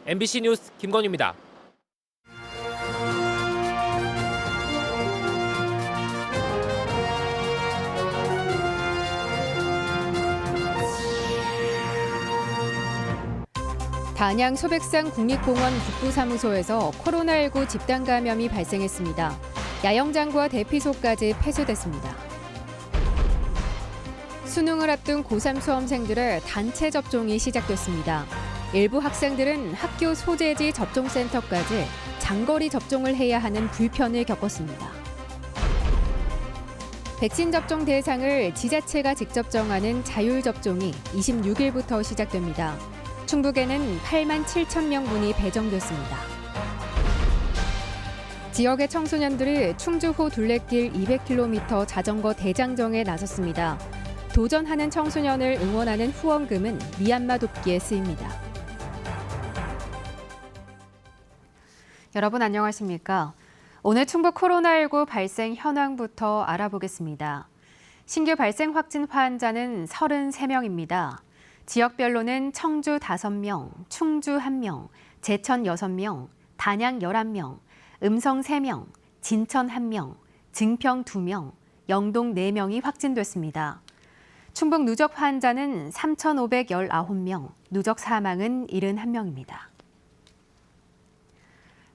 MBC 뉴스 김건유입니다. 단양 소백산 국립공원 북부사무소에서 코로나19 집단 감염이 발생했습니다. 야영장과 대피소까지 폐쇄됐습니다. 수능을 앞둔 고3 수험생들의 단체 접종이 시작됐습니다. 일부 학생들은 학교 소재지 접종센터까지 장거리 접종을 해야 하는 불편을 겪었습니다. 백신 접종 대상을 지자체가 직접 정하는 자율접종이 26일부터 시작됩니다. 충북에는 8만 7천 명분이 배정됐습니다. 지역의 청소년들이 충주호 둘레길 200km 자전거 대장정에 나섰습니다. 도전하는 청소년을 응원하는 후원금은 미얀마 돕기에 쓰입니다. 여러분 안녕하십니까? 오늘 충북 코로나19 발생 현황부터 알아보겠습니다. 신규 발생 확진 환자는 33명입니다. 지역별로는 청주 5명, 충주 1명, 제천 6명, 단양 11명, 음성 3명, 진천 1명, 증평 2명, 영동 4명이 확진됐습니다. 충북 누적 환자는 3,519명, 누적 사망은 71명입니다.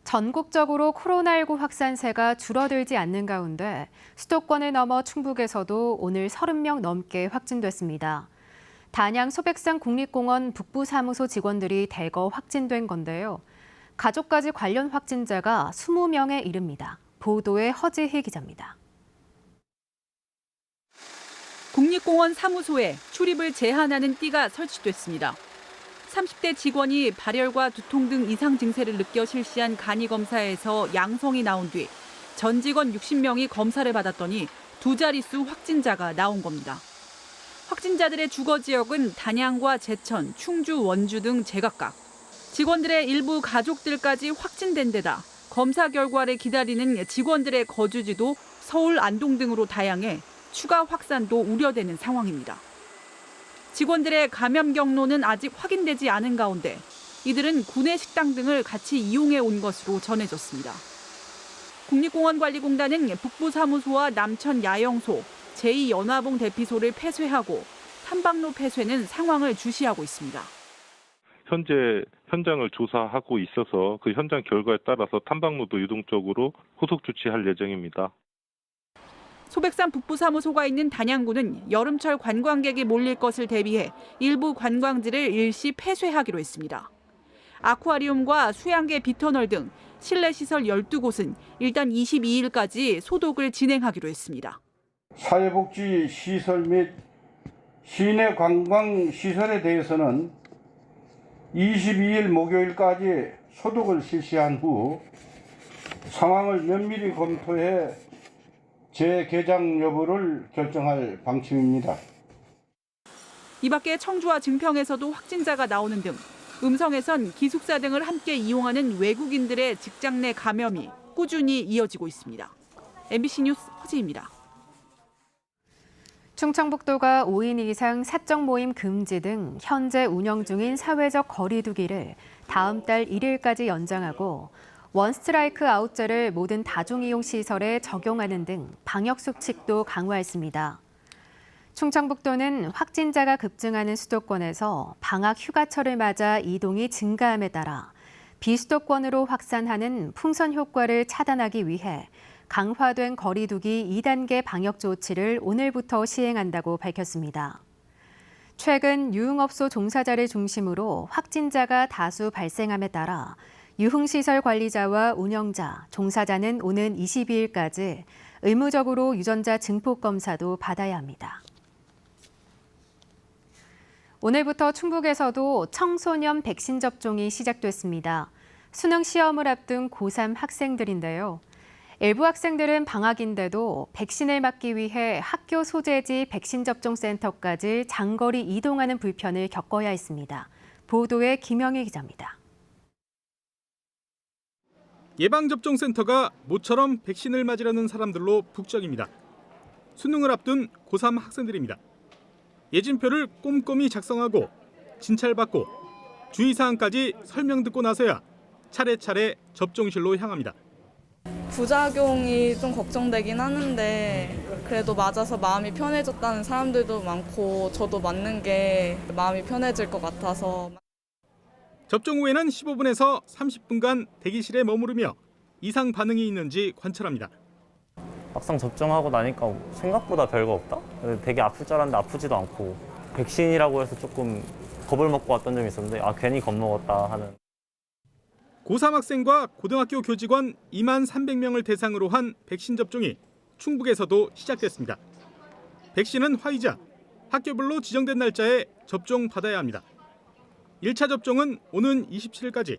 전국적으로 코로나19 확산세가 줄어들지 않는 가운데 수도권을 넘어 충북에서도 오늘 30명 넘게 확진됐습니다. 단양 소백산 국립공원 북부사무소 직원들이 대거 확진된 건데요. 가족까지 관련 확진자가 20명에 이릅니다. 보도에 허지희 기자입니다. 국립공원 사무소에 출입을 제한하는 띠가 설치됐습니다. 30대 직원이 발열과 두통 등 이상 증세를 느껴 실시한 간이 검사에서 양성이 나온 뒤 전 직원 60명이 검사를 받았더니 두 자릿수 확진자가 나온 겁니다. 확진자들의 주거 지역은 단양과 제천, 충주, 원주 등 제각각. 직원들의 일부 가족들까지 확진된 데다 검사 결과를 기다리는 직원들의 거주지도 서울, 안동 등으로 다양해 추가 확산도 우려되는 상황입니다. 직원들의 감염 경로는 아직 확인되지 않은 가운데 이들은 구내 식당 등을 같이 이용해 온 것으로 전해졌습니다. 국립공원관리공단은 북부사무소와 남천 야영소, 제2연화봉 대피소를 폐쇄하고 탐방로 폐쇄는 상황을 주시하고 있습니다. 현재 현장을 조사하고 있어서 그 현장 결과에 따라서 탐방로도 유동적으로 후속 조치할 예정입니다. 소백산 북부사무소가 있는 단양구는 여름철 관광객이 몰릴 것을 대비해 일부 관광지를 일시 폐쇄하기로 했습니다. 아쿠아리움과 수양계 비터널 등 실내 시설 12곳은 일단 22일까지 소독을 진행하기로 했습니다. 사회복지 시설 및 시내 관광 시설에 대해서는 22일 목요일까지 소독을 실시한 후 상황을 면밀히 검토해 재개장 여부를 결정할 방침입니다. 이 밖에 청주와 증평에서도 확진자가 나오는 등 음성에선 기숙사 등을 함께 이용하는 외국인들의 직장 내 감염이 꾸준히 이어지고 있습니다. MBC 뉴스 허지입니다. 충청북도가 5인 이상 사적 모임 금지 등 현재 운영 중인 사회적 거리 두기를 다음 달 1일까지 연장하고 원스트라이크 아웃제를 모든 다중이용 시설에 적용하는 등 방역 수칙도 강화했습니다. 충청북도는 확진자가 급증하는 수도권에서 방학 휴가철을 맞아 이동이 증가함에 따라 비수도권으로 확산하는 풍선 효과를 차단하기 위해 강화된 거리 두기 2단계 방역 조치를 오늘부터 시행한다고 밝혔습니다. 최근 유흥업소 종사자를 중심으로 확진자가 다수 발생함에 따라 유흥시설 관리자와 운영자, 종사자는 오는 22일까지 의무적으로 유전자 증폭 검사도 받아야 합니다. 오늘부터 충북에서도 청소년 백신 접종이 시작됐습니다. 수능 시험을 앞둔 고3 학생들인데요. 일부 학생들은 방학인데도 백신을 맞기 위해 학교 소재지 백신 접종 센터까지 장거리 이동하는 불편을 겪어야 했습니다. 보도에 김영희 기자입니다. 예방접종센터가 모처럼 백신을 맞으려는 사람들로 북적입니다. 수능을 앞둔 고3 학생들입니다. 예진표를 꼼꼼히 작성하고 진찰받고 주의사항까지 설명 듣고 나서야 차례차례 접종실로 향합니다. 부작용이 좀 걱정되긴 하는데 그래도 맞아서 마음이 편해졌다는 사람들도 많고 저도 맞는 게 마음이 편해질 것 같아서. 접종 후에는 15분에서 30분간 대기실에 머무르며 이상 반응이 있는지 관찰합니다. 막상 접종하고 나니까 생각보다 별거 없다? 되게 아플 줄 알았는데 아프지도 않고 백신이라고 해서 조금 겁을 먹고 왔던 점이 있었는데 괜히 겁먹었다 하는. 고3 학생과 고등학교 교직원 2만 300명을 대상으로 한 백신 접종이 충북에서도 시작됐습니다. 백신은 화이자, 학교별로 지정된 날짜에 접종 받아야 합니다. 1차 접종은 오는 27일까지,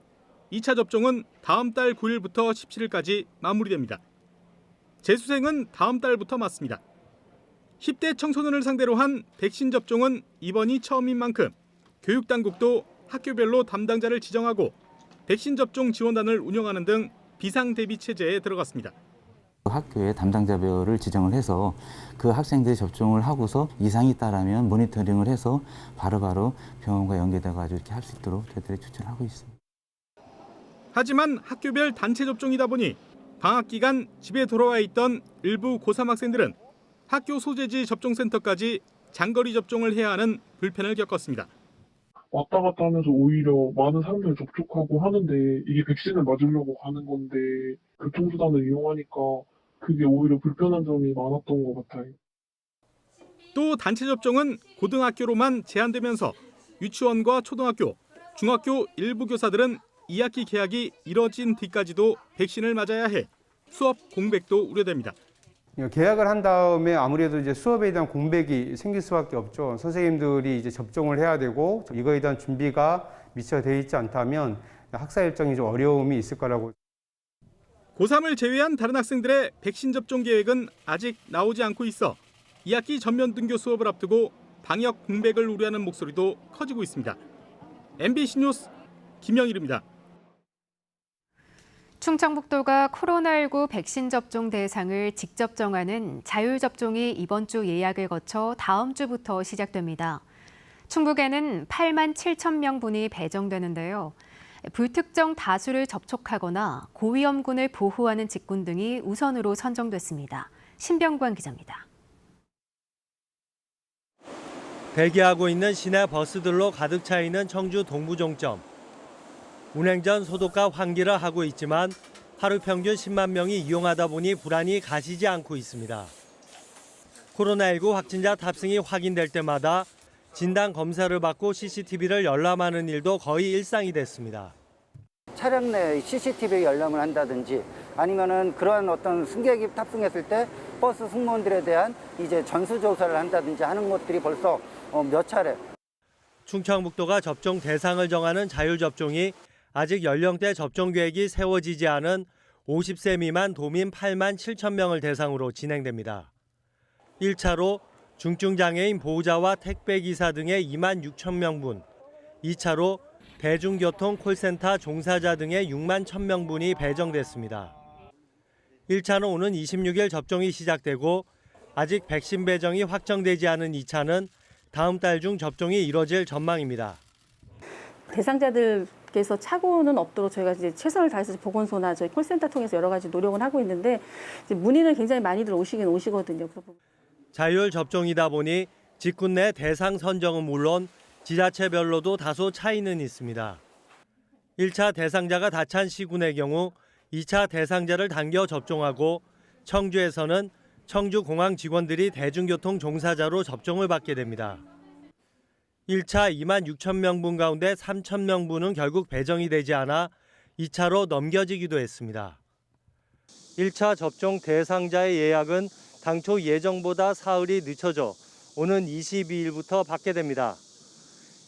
2차 접종은 다음 달 9일부터 17일까지 마무리됩니다. 재수생은 다음 달부터 맞습니다. 10대 청소년을 상대로 한 백신 접종은 이번이 처음인 만큼 교육당국도 학교별로 담당자를 지정하고 백신 접종 지원단을 운영하는 등 비상대비 체제에 들어갔습니다. 학교에 담당자별을 지정을 해서 그 학생들이 접종을 하고서 이상이 있다라면 모니터링을 해서 바로바로 병원과 연계돼가지고 이렇게 할 수 있도록 저희들이 추천을 하고 있습니다. 하지만 학교별 단체 접종이다 보니 방학 기간 집에 돌아와 있던 일부 고3 학생들은 학교 소재지 접종센터까지 장거리 접종을 해야 하는 불편을 겪었습니다. 왔다 갔다 하면서 오히려 많은 사람들을 접촉하고 하는데 이게 백신을 맞으려고 가는 건데 교통수단을 이용하니까 그게 오히려 불편한 점이 많았던 것 같아요. 또 단체 접종은 고등학교로만 제한되면서 유치원과 초등학교, 중학교 일부 교사들은 2학기 개학이 이뤄진 뒤까지도 백신을 맞아야 해 수업 공백도 우려됩니다. 개학을 한 다음에 아무래도 이제 수업에 대한 공백이 생길 수밖에 없죠. 선생님들이 이제 접종을 해야 되고 이거에 대한 준비가 미처 되어 있지 않다면 학사 일정이 좀 어려움이 있을 거라고. 고3을 제외한 다른 학생들의 백신 접종 계획은 아직 나오지 않고 있어 2학기 전면 등교 수업을 앞두고 방역 공백을 우려하는 목소리도 커지고 있습니다. MBC 뉴스 김영일입니다. 충청북도가 코로나19 백신 접종 대상을 직접 정하는 자율접종이 이번 주 예약을 거쳐 다음 주부터 시작됩니다. 충북에는 8만 7천 명분이 배정되는데요. 불특정 다수를 접촉하거나 고위험군을 보호하는 직군 등이 우선으로 선정됐습니다. 신병관 기자입니다. 대기하고 있는 시내 버스들로 가득 차 있는 청주 동부종점. 운행 전 소독과 환기를 하고 있지만 하루 평균 10만 명이 이용하다 보니 불안이 가시지 않고 있습니다. 코로나19 확진자 탑승이 확인될 때마다 진단 검사를 받고 CCTV를 열람하는 일도 거의 일상이 됐습니다. 차량 내 CCTV 열람을 한다든지 아니면은 그러한 어떤 승객이 탑승했을 때 버스 승무원들에 대한 이제 전수조사를 한다든지 하는 것들이 벌써 몇 차례. 충청북도가 접종 대상을 정하는 자율접종이 아직 연령대 접종 계획이 세워지지 않은 50세 미만 도민 8만 7천 명을 대상으로 진행됩니다. 1차로 중증장애인 보호자와 택배기사 등의 2만 6천 명분, 2차로 대중교통 콜센터 종사자 등의 6만 1천 명분이 배정됐습니다. 1차는 오는 26일 접종이 시작되고 아직 백신 배정이 확정되지 않은 2차는 다음 달 중 접종이 이뤄질 전망입니다. 대상자들께서 착오는 없도록 저희가 이제 최선을 다해서 보건소나 저희 콜센터 통해서 여러 가지 노력을 하고 있는데 이제 문의는 굉장히 많이들 오시거든요. 자율 접종이다 보니 직군 내 대상 선정은 물론 지자체별로도 다소 차이는 있습니다. 1차 대상자가 다 찬 시군의 경우 2차 대상자를 당겨 접종하고 청주에서는 청주공항 직원들이 대중교통 종사자로 접종을 받게 됩니다. 1차 2만 6천 명분 가운데 3천 명분은 결국 배정이 되지 않아 2차로 넘겨지기도 했습니다. 1차 접종 대상자의 예약은 당초 예정보다 사흘이 늦춰져 오는 22일부터 받게 됩니다.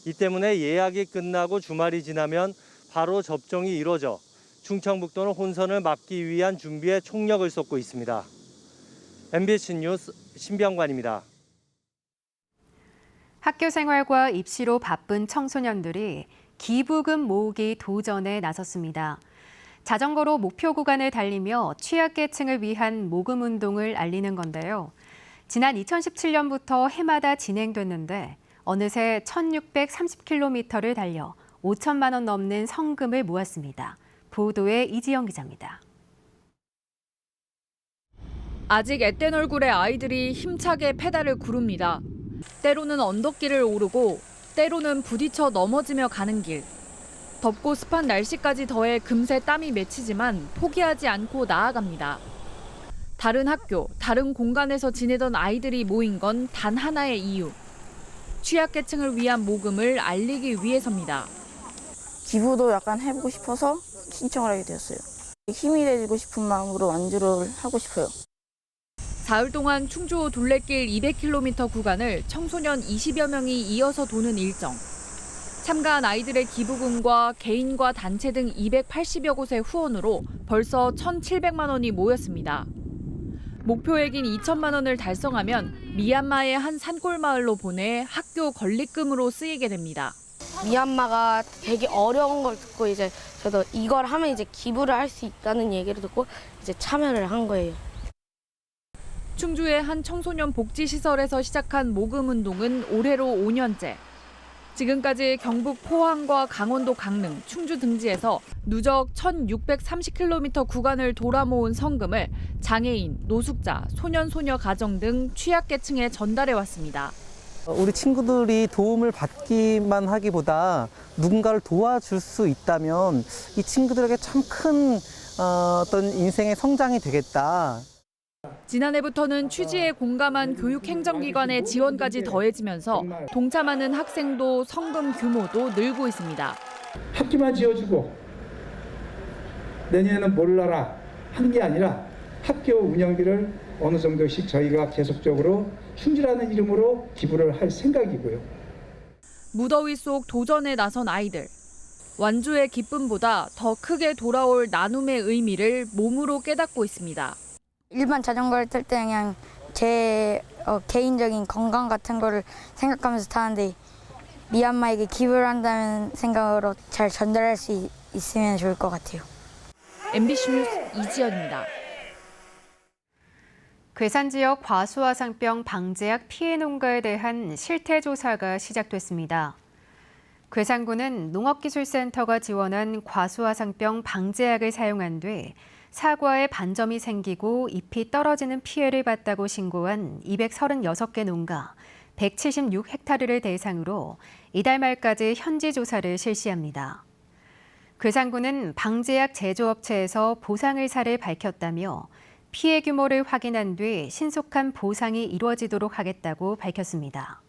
이 때문에 예약이 끝나고 주말이 지나면 바로 접종이 이루어져 충청북도는 혼선을 막기 위한 준비에 총력을 쏟고 있습니다. MBC 뉴스 신병관입니다. 학교 생활과 입시로 바쁜 청소년들이 기부금 모으기 도전에 나섰습니다. 자전거로 목표 구간을 달리며 취약계층을 위한 모금 운동을 알리는 건데요. 지난 2017년부터 해마다 진행됐는데 어느새 1,630km를 달려 5천만 원 넘는 성금을 모았습니다. 보도에 이지영 기자입니다. 아직 앳된 얼굴의 아이들이 힘차게 페달을 구릅니다. 때로는 언덕길을 오르고 때로는 부딪혀 넘어지며 가는 길. 덥고 습한 날씨까지 더해 금세 땀이 맺히지만 포기하지 않고 나아갑니다. 다른 학교, 다른 공간에서 지내던 아이들이 모인 건 단 하나의 이유. 취약계층을 위한 모금을 알리기 위해서입니다. 기부도 약간 해보고 싶어서 신청을 하게 되었어요. 힘이 되고 싶은 마음으로 완주를 하고 싶어요. 사흘 동안 충주 둘레길 200km 구간을 청소년 20여 명이 이어서 도는 일정. 참가한 아이들의 기부금과 개인과 단체 등 280여 곳의 후원으로 벌써 1,700만 원이 모였습니다. 목표액인 2천만 원을 달성하면 미얀마의 한 산골 마을로 보내 학교 건립금으로 쓰이게 됩니다. 미얀마가 되게 어려운 걸 듣고 이제 저도 이걸 하면 이제 기부를 할 수 있다는 얘기를 듣고 이제 참여를 한 거예요. 충주의 한 청소년 복지시설에서 시작한 모금 운동은 올해로 5년째. 지금까지 경북 포항과 강원도 강릉, 충주 등지에서 누적 1,630km 구간을 돌아 모은 성금을 장애인, 노숙자, 소년, 소녀 가정 등 취약계층에 전달해왔습니다. 우리 친구들이 도움을 받기만 하기보다 누군가를 도와줄 수 있다면 이 친구들에게 참 큰 어떤 인생의 성장이 되겠다. 지난해부터는 취지에 공감한 교육행정기관의 지원까지 더해지면서 동참하는 학생도 성금 규모도 늘고 있습니다. 학교만 지어주고 내년에는 몰라라 하는 게 아니라 학교 운영비를 어느 정도씩 저희가 계속적으로 충주라는 이름으로 기부를 할 생각이고요. 무더위 속 도전에 나선 아이들. 완주의 기쁨보다 더 크게 돌아올 나눔의 의미를 몸으로 깨닫고 있습니다. 일반 자전거를 탈 때 그냥 제 개인적인 건강 같은 거를 생각하면서 타는데 미얀마에게 기부를 한다는 생각으로 잘 전달할 수 있으면 좋을 것 같아요. MBC 뉴스 이지연입니다. 괴산 지역 과수화상병 방제약 피해 농가에 대한 실태 조사가 시작됐습니다. 괴산군은 농업기술센터가 지원한 과수화상병 방제약을 사용한 뒤 사과에 반점이 생기고 잎이 떨어지는 피해를 봤다고 신고한 236개 농가 176헥타르를 대상으로 이달 말까지 현지 조사를 실시합니다. 괴산군은 방제약 제조업체에서 보상 의사를 밝혔다며 피해 규모를 확인한 뒤 신속한 보상이 이루어지도록 하겠다고 밝혔습니다.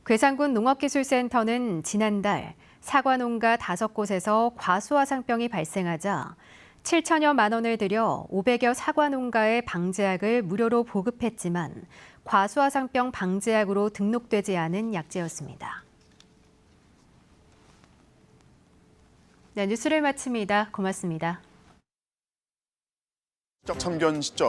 괴산군 농업기술센터는 지난달 사과 농가 5곳에서 과수화상병이 발생하자 7천여만 원을 들여 500여 사과 농가에 방제약을 무료로 보급했지만 과수화상병 방제약으로 등록되지 않은 약재였습니다. 네, 뉴스를 마칩니다. 고맙습니다. 참견 시점